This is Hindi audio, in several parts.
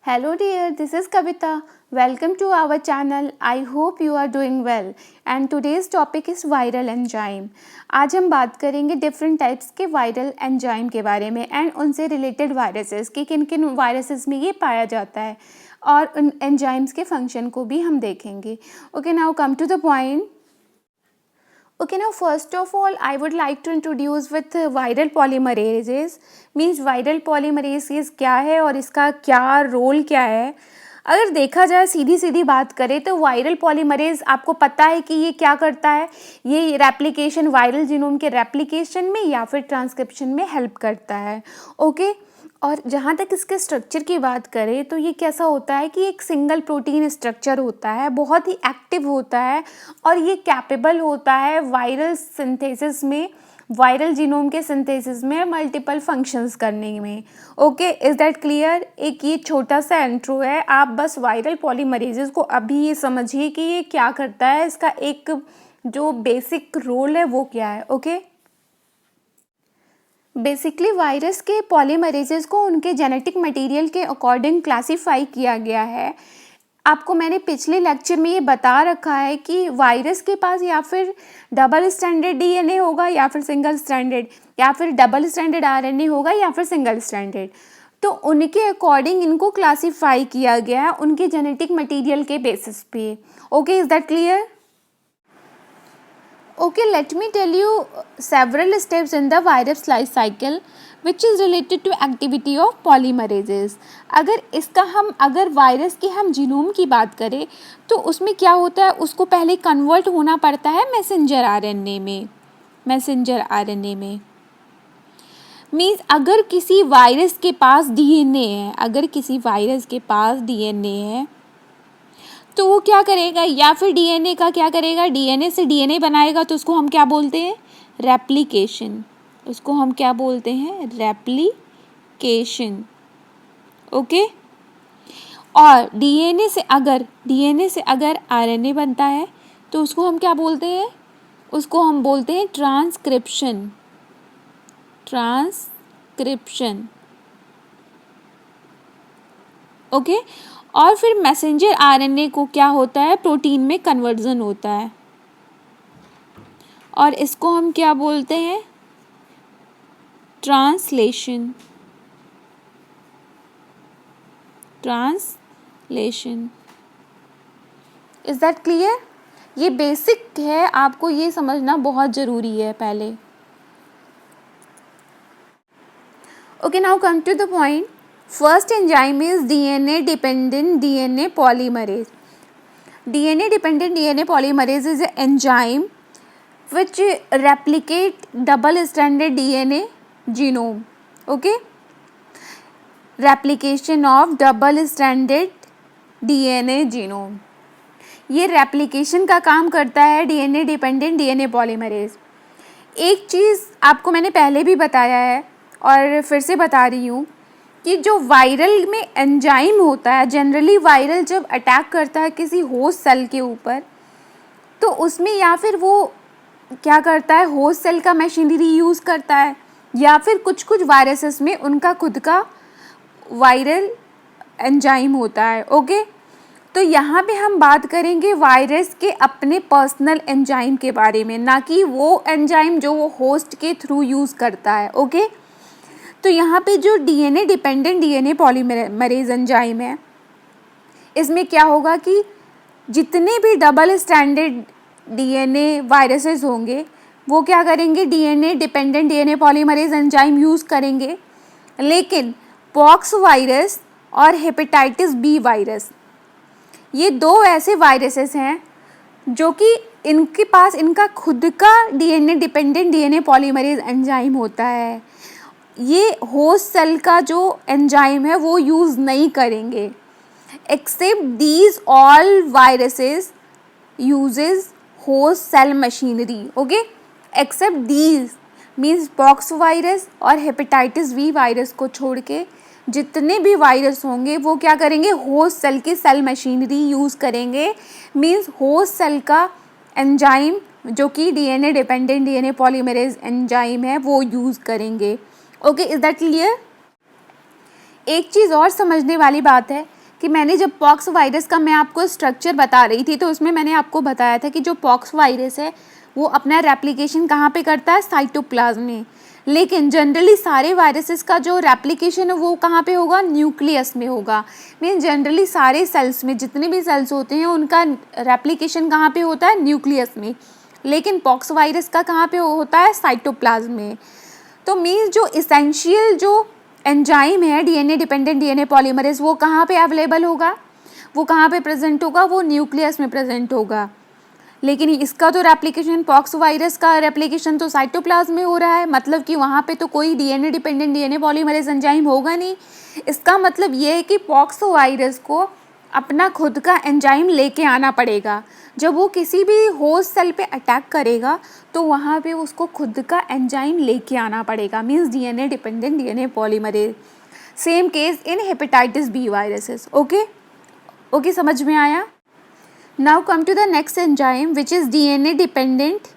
Hello dear, this is Kavita. Welcome to our channel. I hope you are doing well. And today's topic is viral enzyme. आज हम बात करेंगे डिफरेंट टाइप्स के वायरल एंजाइम के बारे में एंड उनसे रिलेटेड वायरसेस कि किन किन वायरसेस में ये पाया जाता है और उन एंजाइम्स के फंक्शन को भी हम देखेंगे. Okay, now come to the point. Okay, now first of all, I would like to introduce with viral polymerases. Means viral polymerases क्या है और इसका क्या रोल क्या है. अगर देखा जाए सीधी सीधी बात करें तो वायरल पॉलीमरेज आपको पता है कि ये क्या करता है. ये रेप्लिकेशन वायरल जीनोम के रेप्लिकेशन में या फिर ट्रांसक्रिप्शन में हेल्प करता है. ओके, और जहाँ तक इसके स्ट्रक्चर की बात करें तो ये कैसा होता है कि एक सिंगल प्रोटीन स्ट्रक्चर होता है, बहुत ही एक्टिव होता है और ये कैपेबल होता है वायरल सिंथेसिस में, वायरल जीनोम के सिंथेसिस में मल्टीपल फंक्शंस करने में. Okay, is that clear. एक ये छोटा सा इंट्रो है. आप बस वायरल पॉलीमरेजेस को अभी ये समझिए कि ये क्या करता है, इसका एक जो बेसिक रोल है वो क्या है. ओके, बेसिकली वायरस के पॉलीमरेजेस को उनके जेनेटिक मटेरियल के अकॉर्डिंग क्लासीफाई किया गया है. आपको मैंने पिछले लेक्चर में ये बता रखा है कि वायरस के पास या फिर डबल स्ट्रैंडेड डीएनए होगा या फिर सिंगल स्ट्रैंडेड, या फिर डबल स्ट्रैंडेड आरएनए होगा या फिर सिंगल स्ट्रैंडेड. तो उनके अकॉर्डिंग इनको क्लासीफाई किया गया है उनके जेनेटिक मटेरियल के बेसिस पे. Okay, is that clear. Okay, let me tell you several steps in the virus life cycle which is related to activity of polymerases. अगर वायरस के हम जीनोम की बात करें तो उसमें क्या होता है, उसको पहले कन्वर्ट होना पड़ता है मैसेंजर आरएनए में. मीन्स अगर किसी वायरस के पास डीएनए है तो वो क्या करेगा, या फिर डीएनए का क्या करेगा, डीएनए से डीएनए बनाएगा. तो उसको हम क्या बोलते हैं, रेप्लिकेशन. ओके, और डीएनए से अगर आरएनए बनता है तो उसको हम क्या बोलते हैं, उसको हम बोलते हैं ट्रांसक्रिप्शन. ओके, और फिर मैसेंजर आरएनए को क्या होता है, प्रोटीन में कन्वर्जन होता है और इसको हम क्या बोलते हैं, ट्रांसलेशन. Is that clear. ये बेसिक है, आपको ये समझना बहुत ज़रूरी है पहले. Okay, now come to the point. First enzyme is DNA-dependent DNA polymerase. DNA-dependent DNA polymerase is an enzyme which replicate double-stranded DNA genome. Okay? Replication of double-stranded DNA genome. ये replication का काम करता है DNA-dependent DNA polymerase. एक चीज़ आपको मैंने पहले भी बताया है और फिर से बता रही हूँ कि जो वायरल में एंजाइम होता है, जनरली वायरल जब अटैक करता है किसी होस्ट सेल के ऊपर तो उसमें या फिर वो क्या करता है, होस्ट सेल का मशीनरी यूज़ करता है, या फिर कुछ वायरसेस में उनका खुद का वायरल एंजाइम होता है. ओके, तो यहाँ पे हम बात करेंगे वायरस के अपने पर्सनल एंजाइम के बारे में, ना कि वो एंजाइम जो वो होस्ट के थ्रू यूज़ करता है. ओके, तो यहाँ पे जो DNA dependent DNA polymerase enzyme है, इसमें क्या होगा कि जितने भी डबल स्ट्रैंडेड डीएनए वायरसेस होंगे वो क्या करेंगे, DNA dependent DNA polymerase enzyme use करेंगे. लेकिन पॉक्स वायरस और हेपेटाइटिस बी वायरस, ये दो ऐसे वायरसेस हैं जो कि इनके पास इनका खुद का DNA dependent DNA polymerase enzyme होता है. ये होस्ट सेल का जो एंजाइम है वो यूज़ नहीं करेंगे. Except these all viruses uses host cell machinery. Okay, except these means pox virus और हेपेटाइटिस बी वायरस को छोड़ के जितने भी वायरस होंगे वो क्या करेंगे, होस्ट सेल की सेल मशीनरी यूज़ करेंगे. मीन्स होस्ट सेल का एंजाइम जो कि DNA dependent DNA polymerase enzyme है वो यूज़ करेंगे. Okay, is that clear. एक चीज़ और समझने वाली बात है कि मैंने जब पॉक्स वायरस का मैं आपको स्ट्रक्चर बता रही थी तो उसमें मैंने आपको बताया था कि जो पॉक्स वायरस है वो अपना रेप्लिकेशन कहाँ पे करता है, साइटोप्लाज्म में। लेकिन जनरली सारे वायरसेस का जो रेप्लिकेशन है वो कहाँ पे होगा, न्यूक्लियस में होगा। मीन जनरली सारे सेल्स में जितने भी सेल्स होते हैं उनका रेप्लिकेशन कहाँ पे होता है, न्यूक्लियस में। लेकिन पॉक्स वायरस का कहाँ पे होता है, साइटोप्लाज्म में। तो मीन्स जो इसेंशियल जो एंजाइम है डीएनए डिपेंडेंट डीएनए पॉलीमरेज वो कहाँ पे अवेलेबल होगा, वो कहाँ पे प्रेजेंट होगा, वो न्यूक्लियस में प्रेजेंट होगा। लेकिन इसका तो रेप्लिकेशन, पॉक्स वायरस का रेप्लिकेशन तो साइटोप्लाज्म में हो रहा है, मतलब कि वहाँ पे तो कोई DNA dependent DNA polymerase enzyme होगा नहीं। इसका मतलब ये है कि पॉक्स वायरस को अपना खुद का एंजाइम लेके आना पड़ेगा। जब वो किसी भी होस्ट सेल पे अटैक करेगा तो वहाँ पे उसको खुद का एंजाइम लेके आना पड़ेगा, means DNA dependent DNA polymerase. Same case in hepatitis B viruses. Okay, समझ में आया। Now come to the next enzyme which is DNA dependent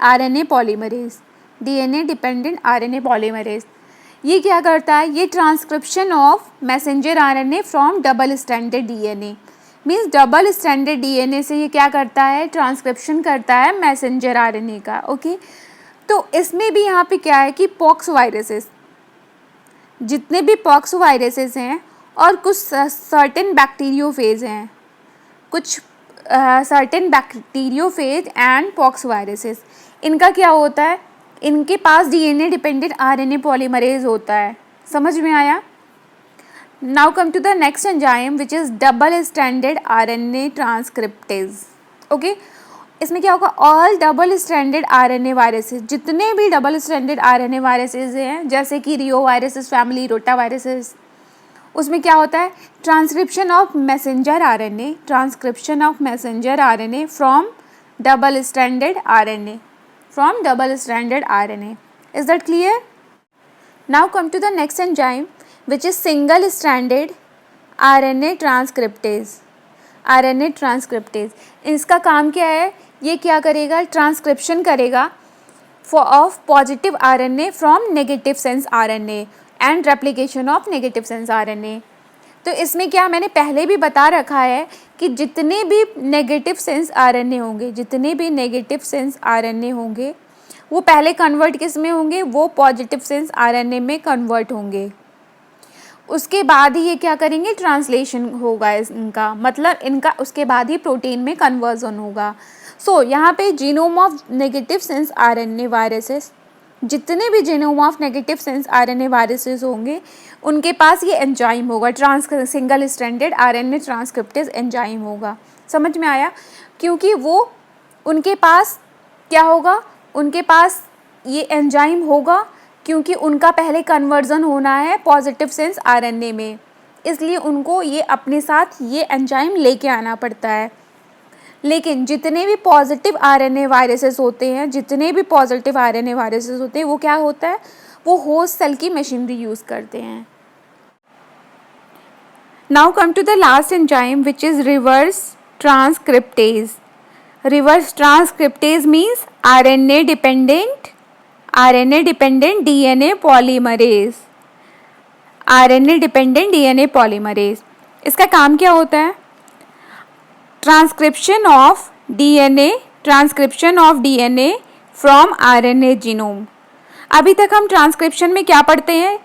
RNA polymerase. DNA dependent RNA polymerase ये क्या करता है, ये transcription of messenger RNA from double stranded DNA. Means double stranded DNA से ये क्या करता है, ट्रांसक्रिप्शन करता है मैसेंजर आरएनए का। ओके, तो इसमें भी यहाँ पे क्या है कि पॉक्स वायरसेस, जितने भी पॉक्स वायरसेस हैं और कुछ सर्टेन बैक्टीरियोफेज हैं, कुछ certain bacteriophage and pox viruses, इनका क्या होता है, इनके पास डीएनए डिपेंडेंट आरएनए पॉलीमरेज होता है। समझ में आया। Now come to the next enzyme which is double stranded RNA transcriptase. Okay, इसमें क्या होगा, all double stranded RNA viruses, जितने भी डबल स्ट्रैंडेड आरएनए वायरसेस हैं जैसे कि reo viruses family, rota viruses, उसमें क्या होता है, transcription of messenger RNA from double stranded RNA Is that clear? Now come to the next enzyme which is single stranded RNA transcriptase. इसका काम क्या है, ये क्या करेगा, ट्रांसक्रिप्शन करेगा of positive RNA from negative sense RNA and replication of negative sense RNA. तो इसमें क्या मैंने पहले भी बता रखा है कि जितने भी नेगेटिव सेंस आरएनए होंगे वो पहले कन्वर्ट किस में होंगे, वो पॉजिटिव सेंस आरएनए में कन्वर्ट होंगे। उसके बाद ही ये क्या करेंगे, ट्रांसलेशन होगा इनका, मतलब इनका उसके बाद ही प्रोटीन में कन्वर्जन होगा। सो यहाँ पे genome of negative sense RNA viruses, जितने भी genome of negative sense RNA viruses होंगे उनके पास ये एंजाइम होगा, single stranded RNA transcriptase enzyme होगा। समझ में आया, क्योंकि वो उनके पास क्या होगा, उनके पास ये एंजाइम होगा क्योंकि उनका पहले कन्वर्जन होना है पॉजिटिव सेंस आरएनए में, इसलिए उनको ये अपने साथ ये एंजाइम लेके आना पड़ता है। लेकिन जितने भी पॉजिटिव आरएनए वायरसेस होते हैं वो क्या होता है, वो होस्ट सेल की मशीनरी यूज़ करते हैं। Now come to the last enzyme which is reverse transcriptase means RNA dependent DNA polymerase. इसका काम क्या होता है, transcription of DNA from RNA genome. अभी तक हम ट्रांसक्रिप्शन में क्या पढ़ते हैं,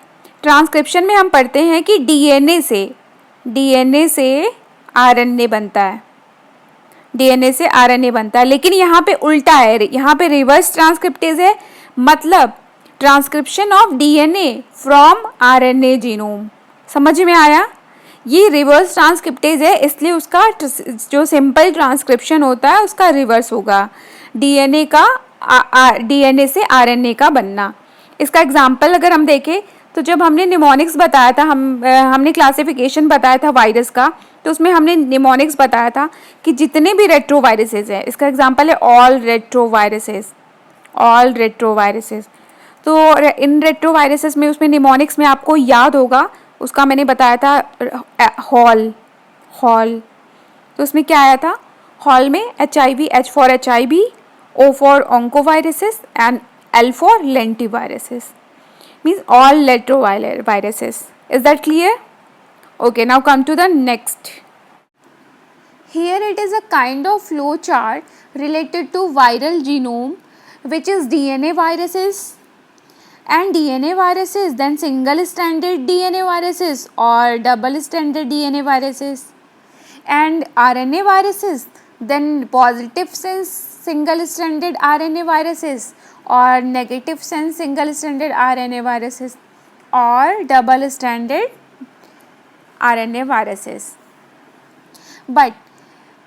ट्रांसक्रिप्शन में हम पढ़ते हैं कि डीएनए से आरएनए बनता है, लेकिन यहाँ पे उल्टा है, यहाँ पे रिवर्स ट्रांसक्रिप्टेज है, मतलब transcription of DNA from RNA genome. समझ में आया, ये रिवर्स ट्रांसक्रिप्टेज है, इसलिए उसका जो सिंपल ट्रांसक्रिप्शन होता है उसका रिवर्स होगा, डीएनए से आरएनए का बनना। इसका एग्जाम्पल अगर हम देखें तो जब हमने निमोनिक्स बताया था, हमने क्लासिफिकेशन बताया था वायरस का, तो उसमें हमने निमोनिक्स बताया था कि जितने भी रेट्रोवायरसेस हैं, इसका एग्जांपल है ऑल रेट्रोवायरसेस। तो इन रेट्रोवायरसेस में, उसमें निमोनिक्स में आपको याद होगा, उसका मैंने बताया था हॉल। तो उसमें क्या आया था, हॉल में HIV, H for HIV, O for oncoviruses and L for lentiviruses, means all retroviruses. Is that clear? Okay, now come to the next. Here it is a kind of flow chart related to viral genome, which is DNA viruses and DNA viruses, then single stranded DNA viruses or double stranded DNA viruses, and RNA viruses, then positive sense single stranded RNA viruses or negative sense single stranded RNA viruses or double stranded RNA viruses. But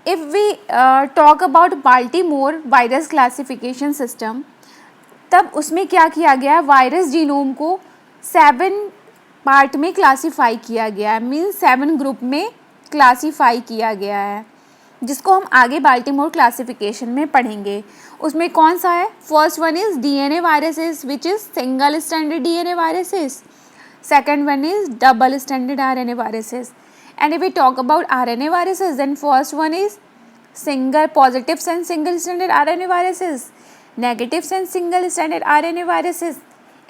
if we talk about Baltimore virus classification system, तब उसमें क्या किया गया है, वायरस जीनोम को 7 पार्ट में क्लासीफाई किया गया है, मीन्स 7 ग्रुप में क्लासीफाई किया गया है, जिसको हम आगे बाल्टीमोर क्लासिफिकेशन में पढ़ेंगे. उसमें कौन सा है? First one is DNA viruses which is single standard DNA viruses. Second one is double standard RNA viruses. And if we talk about RNA viruses, then first one is single positive sense single stranded RNA viruses, negative sense single stranded RNA viruses,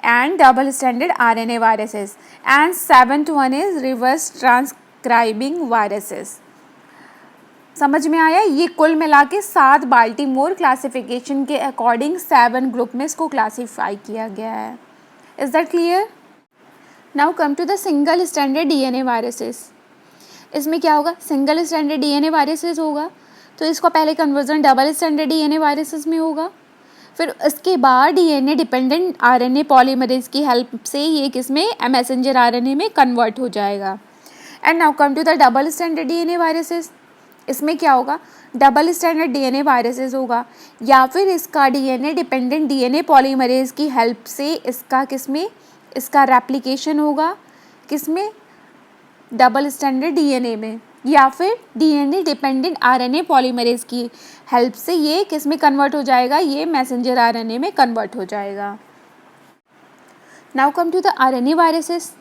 and double stranded RNA viruses. And seventh one is reverse transcribing viruses. समझ में आया? ये कुल मिला के 7 बाल्टीमोर क्लासिफिकेशन के अकॉर्डिंग 7 ग्रुप में इसको क्लासीफाई किया गया है. Is that clear? Now come to the single standard DNA viruses. इसमें क्या होगा? सिंगल स्टैंडर्ड डीएनए वायरसेस होगा, तो इसका पहले conversion double standard DNA viruses में होगा. फिर इसके बाद डीएनए डिपेंडेंट आरएनए पॉलीमरेज की हेल्प से ये किसमें? मैसेंजर आरएनए में कन्वर्ट हो जाएगा. And now come to the double standard DNA viruses. इसमें क्या होगा? डबल स्टैंडर्ड डीएनए वायरसेस होगा, या फिर इसका डीएनए डिपेंडेंट डीएनए पॉलीमरेज की हेल्प से इसका किसमें? इसका रेप्लिकेशन होगा. किसमें? डबल स्टैंडर्ड डीएनए में, या फिर डीएनए डिपेंडेंट आरएनए पॉलीमरेज की हेल्प से ये किस में कन्वर्ट हो जाएगा? ये मैसेंजर आरएनए में कन्वर्ट हो जाएगा. Now come to the RNA viruses.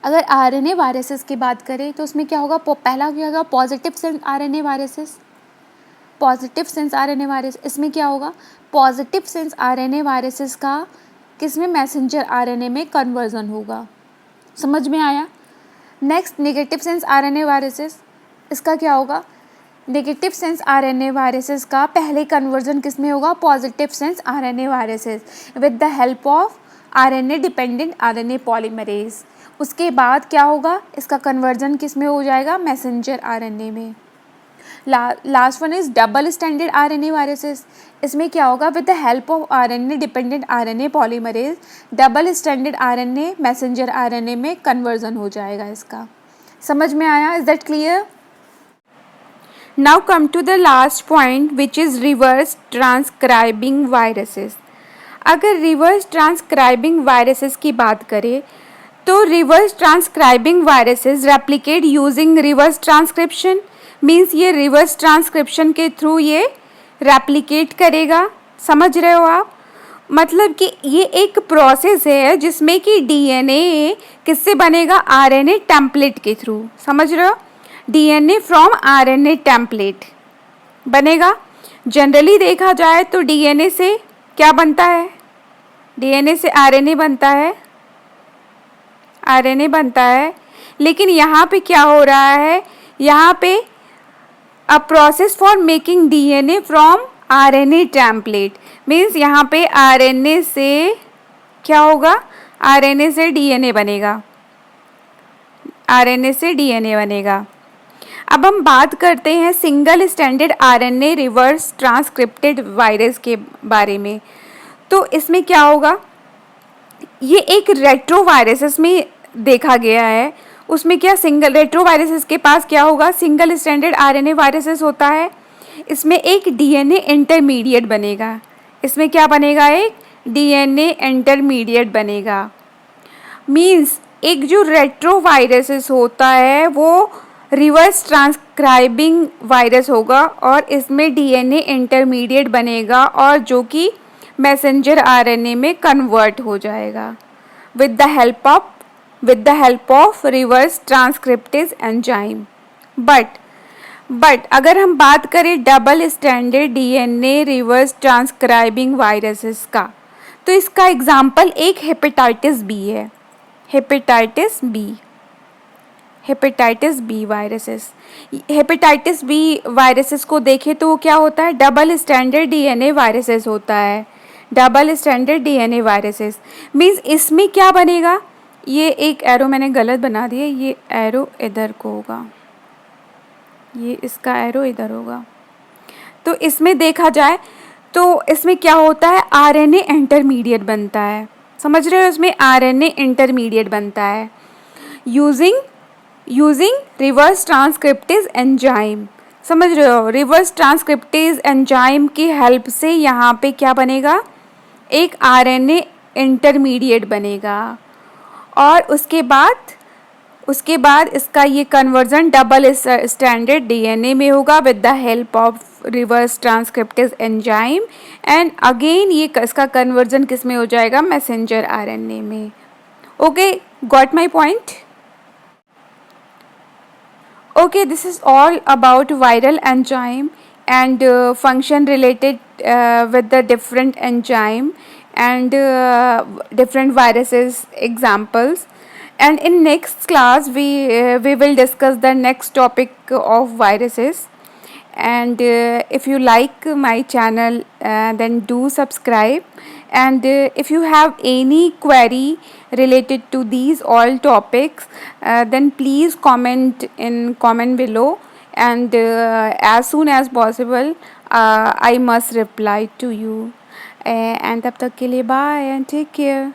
अगर आरएनए वायरसेस की बात करें तो उसमें क्या होगा? पहला क्या होगा? Positive sense RNA viruses. Positive sense RNA virus, इसमें क्या होगा? पॉजिटिव सेंस आरएनए वायरसेस का किस में? मैसेंजर आरएनए में कन्वर्जन होगा. समझ में आया? Next negative sense RNA viruses. इसका क्या होगा? नेगेटिव सेंस आरएनए वायरसेस का पहले कन्वर्जन किस में होगा? Positive sense RNA viruses with the help of RNA dependent RNA polymerase. उसके बाद क्या होगा? इसका कन्वर्जन किस में हो जाएगा? मैसेंजर आरएनए में. Last one is double standard RNA viruses. इसमें क्या होगा? With the help of RNA dependent RNA polymerase double standard RNA messenger RNA में कन्वर्जन हो जाएगा इसका. समझ में आया? Is that clear? Now come to the last point which is reverse transcribing viruses. अगर रिवर्स ट्रांसक्राइबिंग वायरसेस की बात करें तो reverse transcribing viruses replicate using reverse transcription. Means ये रिवर्स ट्रांसक्रिप्शन के थ्रू ये रेप्लिकेट करेगा. समझ रहे हो आप? मतलब कि ये एक प्रोसेस है जिसमें कि डीएनए किससे बनेगा? आरएनए टेम्पलेट के थ्रू. समझ रहे हो? डीएनए फ्रॉम आरएनए टेम्पलेट बनेगा. जनरली देखा जाए तो डीएनए से क्या बनता है? डीएनए से आरएनए बनता है. आरएनए बनता है, लेकिन यहाँ पे क्या हो रहा है? यहाँ पे a process for making DNA from RNA template. Means यहाँ पे आरएनए से क्या होगा? आरएनए से डीएनए बनेगा. आरएनए से डीएनए बनेगा. अब हम बात करते हैं single standard RNA reverse transcripted virus के बारे में. तो इसमें क्या होगा? ये एक रेट्रोवायरसेस में देखा गया है. उसमें क्या सिंगल रेट्रोवायरसेस के पास क्या होगा? सिंगल स्टैंडर्ड आरएनए वायरसेस होता है. इसमें एक डीएनए इंटरमीडिएट बनेगा. इसमें क्या बनेगा? एक डीएनए इंटरमीडिएट बनेगा. मीन्स एक जो रेट्रोवायरसेस होता है वो रिवर्स ट्रांसक्राइबिंग वायरस होगा और इसमें डीएनए इंटरमीडिएट बनेगा और जो कि मैसेंजर आरएनए में कन्वर्ट हो जाएगा with the help of reverse transcriptase enzyme. But अगर हम बात करें double standard DNA reverse transcribing viruses का, तो इसका एग्जाम्पल एक हेपेटाइटिस बी है. Hepatitis hepatitis B viruses. Hepatitis B viruses को देखें तो क्या होता है, डबल स्टैंडर्ड डीएनए वायरसेस होता है। Double standard DNA viruses means इसमें क्या बनेगा, ये एक एरो मैंने गलत बना दिया, ये एरो इधर को होगा, ये इसका एरो इधर होगा। तो इसमें देखा जाए तो इसमें क्या होता है, आरएनए इंटरमीडिएट बनता है। समझ रहे हो, इसमें आरएनए इंटरमीडिएट बनता है यूजिंग रिवर्स ट्रांसक्रिप्टेज एंजाइम। समझ रहे हो, रिवर्स ट्रांसक्रिप्टेज एंजाइम की हेल्प से यहाँ पे क्या बनेगा, एक आरएनए इंटरमीडिएट बनेगा। और उसके बाद इसका ये कन्वर्जन डबल स्टैंडर्ड डीएनए में होगा with the help of reverse transcriptase enzyme, and again ये इसका कन्वर्जन किस में हो जाएगा, मैसेंजर आरएनए में। Okay, got my point? Okay, this is all about viral enzyme and function related with the different enzyme and different viruses examples. And in next class we will discuss the next topic of viruses. And if you like my channel, then do subscribe. And if you have any query related to these all topics, then please comment in comment below, and as soon as possible I must reply to you. And तब तक के लिए bye and take care.